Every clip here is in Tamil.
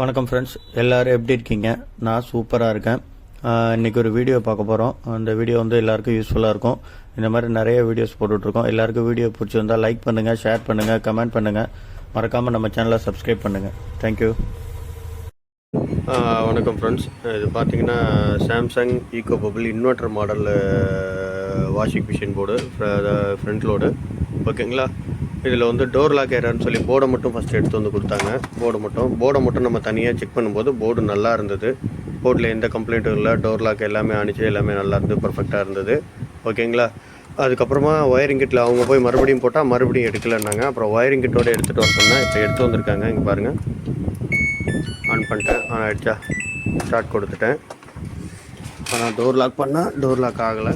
வணக்கம் ஃப்ரெண்ட்ஸ், எல்லோரும் எப்படி இருக்கீங்க? நான் சூப்பராக இருக்கேன். இன்றைக்கி ஒரு வீடியோ பார்க்க போகிறோம். அந்த வீடியோ வந்து எல்லாருக்கும் யூஸ்ஃபுல்லாக இருக்கும். இந்த மாதிரி நிறைய வீடியோஸ் போட்டுட்ருக்கோம். எல்லாருக்கும் வீடியோ பிடிச்சிருந்தால் லைக் பண்ணுங்கள், ஷேர் பண்ணுங்கள், கமெண்ட் பண்ணுங்கள். மறக்காமல் நம்ம சேனலை சப்ஸ்கிரைப் பண்ணுங்கள். தேங்க்யூ. வணக்கம் ஃப்ரெண்ட்ஸ், இது பார்த்தீங்கன்னா Samsung eco bubble inverter model washing machine board front load. ஓகேங்களா? இதில் வந்து டோர் லாக் ஏறான்னு சொல்லி போர்டை மட்டும் ஃபஸ்ட்டு எடுத்து வந்து கொடுத்தாங்க. போர்டை மட்டும் நம்ம தனியாக செக் பண்ணும்போது போர்டு நல்லா இருந்தது. போர்டில் எந்த கம்ப்ளைண்ட்டும் இல்லை. டோர் லாக் எல்லாமே அணிச்சு எல்லாமே நல்லா இருந்து பர்ஃபெக்டாக இருந்தது. ஓகேங்களா? அதுக்கப்புறமா ஒயரிங் கிட்டில் அவங்க போய் மறுபடியும் போட்டால் மறுபடியும் எடுக்கலைன்னாங்க. அப்புறம் ஒயரிங் கிட்டோடு எடுத்துகிட்டு வர சொன்னேன். இப்போ எடுத்து வந்திருக்காங்க. இங்கே பாருங்கள், ஆன் பண்ணிட்டேன். ஆன் ஆகிடுச்சா? ஸ்டார்ட் கொடுத்துட்டேன். ஆனால் டோர் லாக் பண்ணால் டோர் லாக் ஆகலை.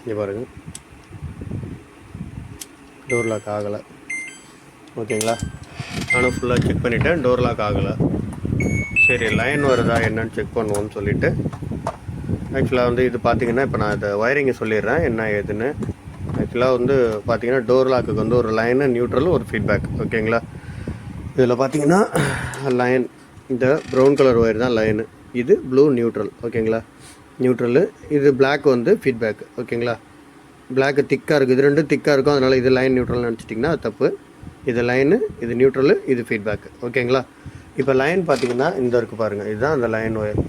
இங்கே பாருங்கள், டோர் லாக் ஆகலை. ஓகேங்களா? நானும் ஃபுல்லாக செக் பண்ணிவிட்டேன், டோர் லாக் ஆகலை. சரி, லைன் வருதா என்னன்னு செக் பண்ணுவோன்னு சொல்லிவிட்டு, ஆக்சுவலாக வந்து இது பார்த்திங்கன்னா இப்போ நான் இதை ஒயரிங்கை சொல்லிடுறேன் என்ன ஏதுன்னு. ஆக்சுவலாக வந்து பார்த்திங்கன்னா டோர் லாக்குக்கு வந்து ஒரு லைனு, நியூட்ரல், ஒரு ஃபீட்பேக். ஓகேங்களா? இதில் பார்த்திங்கன்னா லைன், இந்த ப்ரௌன் கலர் ஒயர் தான் லைனு, இது ப்ளூ நியூட்ரல். ஓகேங்களா? நியூட்ரலு, இது பிளாக் வந்து ஃபீட்பேக். ஓகேங்களா? பிளாக்கு திக்காக இருக்குது, இது ரெண்டும் திக்காக இருக்கும். அதனால் இது லைன் நியூட்ரல் நினச்சிட்டிங்கன்னா அது தப்பு. இது லைனு, இது நியூட்ரலு, இது ஃபீட்பேக். ஓகேங்களா? இப்போ லைன் பார்த்திங்கன்னா இந்த இருக்குது பாருங்கள், இதுதான் அந்த லைன் ஒயர்.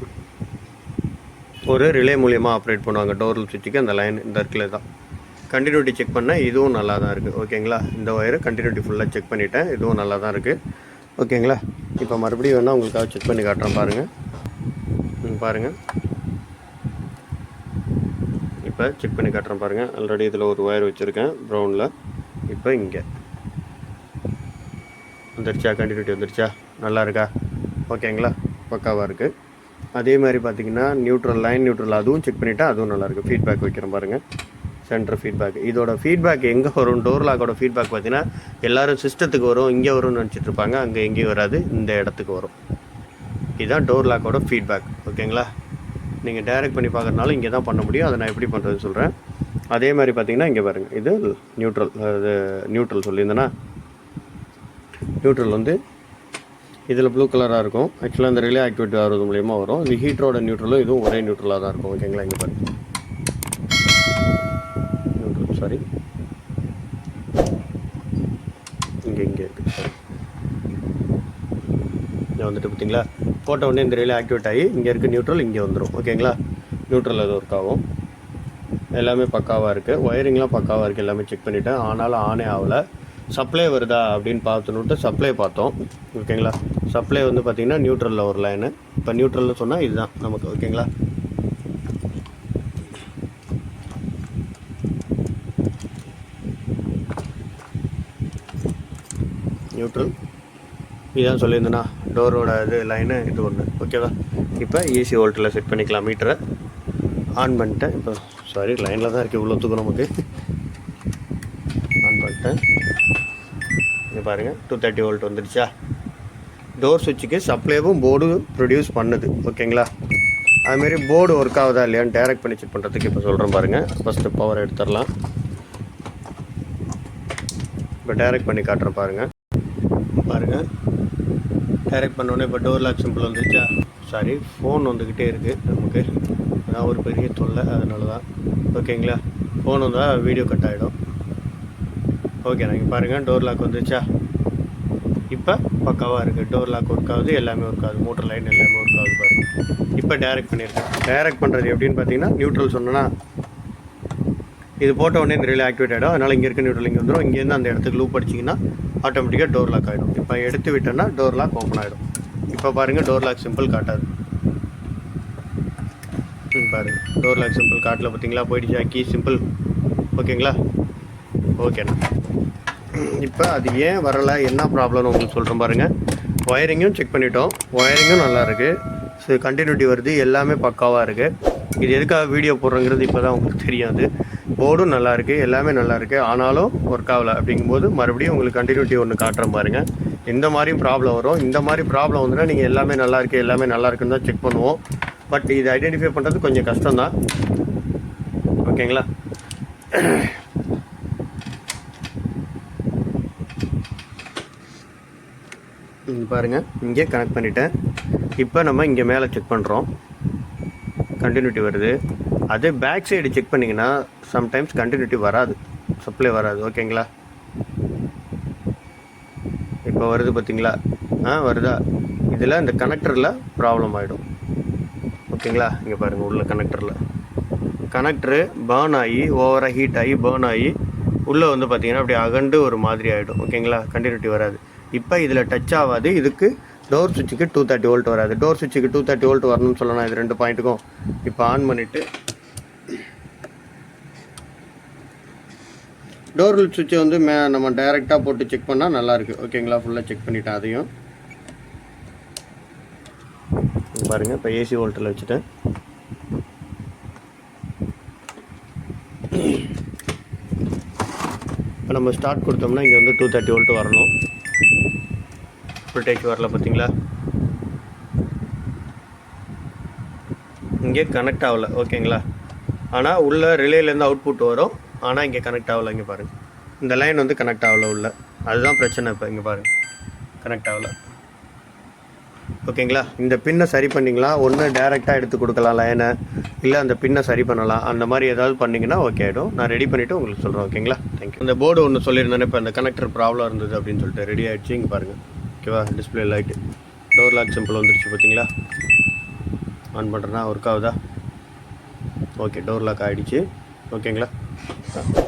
ஒரு ரிலே மூலியமாக ஆப்ரேட் பண்ணுவாங்க டோர் சுவிட்சுக்கு. அந்த லைன் இந்த இடத்துல தான். கண்டினியூட்டி செக் பண்ணால் இதுவும் நல்லா தான் இருக்குது. ஓகேங்களா? இந்த ஒயரு கண்டினியூட்டி ஃபுல்லாக செக் பண்ணிவிட்டேன், இதுவும் நல்லா தான் இருக்குது. ஓகேங்களா? இப்போ மறுபடியும் வேணால் உங்களுக்காக செக் பண்ணி காட்டுறேன் பாருங்கள். பாருங்கள், இப்போ செக் பண்ணி காட்டுறேன் பாருங்கள். ஆல்ரெடி இதில் ஒரு ஒயர் வச்சுருக்கேன் ப்ரௌனில். இப்போ இங்கே வந்துருச்சா? கண்டினியூட்டி வந்துருச்சா? நல்லா இருக்கா? ஓகேங்களா? பக்காவாக இருக்குது. அதே மாதிரி பார்த்திங்கன்னா நியூட்ரல், லைன் நியூட்ரல், அதுவும் செக் பண்ணிவிட்டா அதுவும் நல்லாயிருக்கு. ஃபீட்பேக் வைக்கிறேன் பாருங்கள், சென்டர் ஃபீட்பேக். இதோட ஃபீட்பேக் எங்கே வரும்? டோர் லாக்கோட ஃபீட்பேக் பார்த்திங்கன்னா எல்லோரும் சிஸ்டத்துக்கு வரும், இங்கே வரும்னு நினச்சிட்டு இருப்பாங்க. அங்கே எங்கேயும் வராது, இந்த இடத்துக்கு வரும். இதுதான் டோர் லாக்கோட ஃபீட்பேக். ஓகேங்களா? நீங்கள் டைரக்ட் பண்ணி பார்க்குறதுனால இங்கே தான் பண்ண முடியும். அதை நான் எப்படி பண்ணுறதுன்னு சொல்கிறேன். அதே மாதிரி பார்த்திங்கன்னா இங்கே பாருங்கள், இது நியூட்ரல். அது நியூட்ரல் சொல்லியிருந்தேன்னா, நியூட்ரல் வந்து இதில் ப்ளூ கலராக இருக்கும். ஆக்சுவலாக இந்த ரிலே ஆக்டிவேட் ஆகிறது மூலிமா வரும். இந்த ஹீட்டரோட நியூட்ரலும் இதுவும் ஒரே நியூட்ரலாக தான் இருக்கும். ஓகேங்களா? இங்கே பாருங்கள், நியூட்ரல், சாரி, இங்கே இருக்குது. சாரி, இங்கே வந்துட்டு பார்த்திங்களா, போட்ட உடனே இந்த ரிலே ஆக்டிவேட் ஆகி இங்கே இருக்குது நியூட்ரல், இங்கே வந்துடும். ஓகேங்களா? நியூட்ரல் அது ஒர்க் ஆகும். எல்லாமே பக்காவாக இருக்குது. ஒயரிங்லாம் பக்காவாக இருக்குது. எல்லாமே செக் பண்ணிவிட்டேன். ஆனாலும் ஆனே ஆகலை. சப்ளை வருதா அப்படின்னு பார்த்துன்னுட்டு சப்ளை பார்த்தோம். ஓகேங்களா? சப்ளை வந்து பார்த்திங்கன்னா நியூட்ரலில் ஒரு லைனு. இப்போ நியூட்ரல்னு சொன்னால் இதுதான் நமக்கு. ஓகேங்களா? நியூட்ரல் இதுதான் சொல்லியிருந்தேன்னா, டோரோட இது லைனு இது ஒன்று. ஓகேவா? இப்போ ஈஸி வோல்ட்டில் செட் பண்ணிக்கலாம் மீட்டரை. ஆன் பண்ணிட்டேன். இப்போ சாரி, லைனில் தான் இருக்குது, இவ்வளோ தூக்கம் நமக்கு. ஆன் பண்ணிட்டேன். இங்கே பாருங்கள், 230 வோல்ட் வந்துடுச்சா? டோர் சுவிட்சுக்கு சப்ளைவும் போர்டு ப்ரொடியூஸ் பண்ணுது. ஓகேங்களா? அதுமாரி போர்டு ஒர்க் ஆகுதா இல்லையான்னு டைரக்ட் பண்ணி செக் பண்ணுறதுக்கு இப்போ சொல்கிறேன் பாருங்கள். ஃபஸ்ட்டு பவர் எடுத்துடலாம். இப்போ டைரக்ட் பண்ணி காட்டுறேன் பாருங்கள். டைரக்ட் பண்ணோன்னே இப்போ டோர் லாக் சிம்பிள் வந்துருச்சா? சாரி, ஃபோன் வந்துக்கிட்டே இருக்குது நமக்கு, அதான் ஒரு பெரிய தொல்லை, அதனால தான். ஓகேங்களா? ஃபோன் வந்தால் வீடியோ கட் ஆகிடும். ஓகே, நீங்கள் பாருங்கள், டோர் லாக் வந்துருச்சா? இப்போ பக்காவாக இருக்குது. டோர் லாக் ஒர்க் ஆகுது, எல்லாமே ஒர்க் ஆகுது. மோட்டர் லைன் எல்லாமே ஒர்க் ஆகுது பாருங்கள். இப்போ டைரக்ட் பண்ணியிருக்கேன். டைரக்ட் பண்ணுறது எப்படின்னு பார்த்தீங்கன்னா, நியூட்ரல் சொன்னேன்னா இது போட்ட உடனே இந்த ரிலே ஆக்டிவேட் ஆகிடும். அதனால் இங்கே இருக்க நியூட்ரல் இங்கே வந்துடும். இங்கேருந்து அந்த இடத்துக்கு லூப் அடிச்சிங்கன்னா ஆட்டோமேட்டிக்காக டோர் லாக் ஆகிடும். இப்போ எடுத்து விட்டோன்னா டோர் லாக் ஓப்பன் ஆகிடும். இப்போ பாருங்கள், டோர் லாக் சிம்பிள் காட்டாது. பாருங்கள், டோர் லாக் சிம்பிள் காட்டல, பார்த்தீங்களா? போயிடுச்சா கீ சிம்பிள்? ஓகேங்களா? ஓகேண்ணா. இப்போ அது ஏன் வரலை, என்ன ப்ராப்ளம்னு உங்களுக்கு சொல்கிறேன் பாருங்கள். ஒயரிங்கும் செக் பண்ணிட்டோம். ஒயரிங்கும் நல்லா இருக்குது. ஸோ கண்டினியூட்டி வருது, எல்லாமே பக்காவாக இருக்குது. இது எதுக்காக வீடியோ போடுறேங்கிறது இப்போ தான் உங்களுக்கு தெரியாது. போர்டும் நல்லாயிருக்கு, எல்லாமே நல்லாயிருக்கு. ஆனாலும் ஒர்க் ஆகலை. அப்படிங்கும்போது மறுபடியும் உங்களுக்கு கண்டினியூட்டி ஒன்று காட்டுறேன் பாருங்கள். இந்த மாதிரியும் ப்ராப்ளம் வரும். இந்த மாதிரி ப்ராப்ளம் வந்துன்னா நீங்கள் எல்லாமே நல்லாயிருக்கு, எல்லாமே நல்லாயிருக்குன்னு தான் செக் பண்ணுவோம். பட் இது ஐடென்டிஃபை பண்ணுறது கொஞ்சம் கஷ்டம்தான். ஓகேங்களா? பாருங்கள், இங்கே கனெக்ட் பண்ணிட்டேன். இப்போ நம்ம இங்கே மேலே செக் பண்ணுறோம், கண்டினியூட்டி வருது. அதே பேக் சைடு செக் பண்ணிங்கன்னா சம்டைம்ஸ் கண்டினியூட்டி வராது, சப்ளை வராது. ஓகேங்களா, இப்போ வருது பார்த்தீங்களா? வருதா? இதில் இந்த கனெக்டரில் ப்ராப்ளம் ஆகிடும். ஓகேங்களா, இங்கே பாருங்கள், உள்ள கனெக்டரு பர்ன் ஆகி ஓவராக ஹீட் ஆகி பர்ன் ஆகி உள்ளே வந்து பார்த்திங்கன்னா அப்படி அகண்டு ஒரு மாதிரி ஆகிடும். ஓகேங்களா, கண்டினியூட்டி வராது. இப்போ இதில் டச் ஆகாது. இதுக்கு டோர் சுவிட்சுக்கு 230 வோல்ட் வராது. டோர் சுவிட்சுக்கு 230 வோல்ட் வரணும்னு சொல்லலாம் இது 2 பாயிண்ட்டுக்கும். இப்போ ஆன் பண்ணிவிட்டு டோர் சுவிட்சை வந்து நம்ம டைரெக்டாக போட்டு செக் பண்ணால் நல்லாயிருக்கு. ஓகேங்களா, ஃபுல்லாக செக் பண்ணிவிட்டேன் அதையும். பாருங்கள், இப்போ ஏசி வோல்ட்டில் வச்சுட்டேன். இப்போ நம்ம ஸ்டார்ட் கொடுத்தோம்னா இங்கே வந்து 230 வோல்ட் வரணும். வோல்டேஜ் வரல பார்த்தீங்களா, இங்கே கனெக்ட் ஆகலை. ஓகேங்களா, ஆனால் உள்ள ரிலேலேருந்து அவுட்புட் வரும், ஆனால் இங்கே கனெக்ட் ஆகலை. இங்கே பாருங்கள், இந்த லைன் வந்து கனெக்ட் ஆகலை உள்ள, அதுதான் பிரச்சனை. இப்போ இங்கே பாருங்கள், கனெக்ட் ஆகலை. ஓகேங்களா, இந்த பின்னை சரி பண்ணிங்களா, ஒன்று டேரெக்டாக எடுத்து கொடுக்கலாம் லைனை, இல்லை அந்த பின்னை சரி பண்ணலாம். அந்த மாதிரி ஏதாவது பண்ணிங்கன்னா ஓகே ஆகிடும். நான் ரெடி பண்ணிவிட்டு உங்களுக்கு சொல்கிறேன். ஓகேங்களா, தேங்க்யூ. இந்த போர்டு ஒன்று சொல்லியிருந்தேன், இப்போ அந்த கனெக்டர் ப்ராப்ளம் இருந்தது அப்படின்னு சொல்லிட்டு ரெடி ஆகிடுச்சு. இங்கே பாருங்கள், ஓகேவா, display light, door lock symbol வந்துருச்சு பார்த்தீங்களா. ஆன் பண்ணுறேன்னா ஒர்க் ஆகுதா? ஓகே, டோர் லாக் ஆகிடுச்சு. ஓகேங்களா,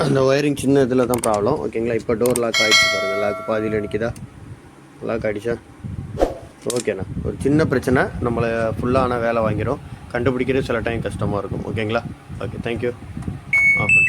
அந்த ஒயரிங் சின்ன இதில் தான் ப்ராப்ளம். ஓகேங்களா, இப்போ டோர் லாக் ஆகிடுச்சு பாருங்கள். லாக் பாதியில் நிற்கிதா? லாக் ஆகிடுச்சா? ஓகேண்ணா, ஒரு சின்ன பிரச்சனை நம்மளை ஃபுல்லான வேலை வாங்கிடும். கண்டுபிடிக்கிறது சில டைம் கஷ்டமாக இருக்கும். ஓகேங்களா, ஓகே, தேங்க்யூ. ஆஃப்.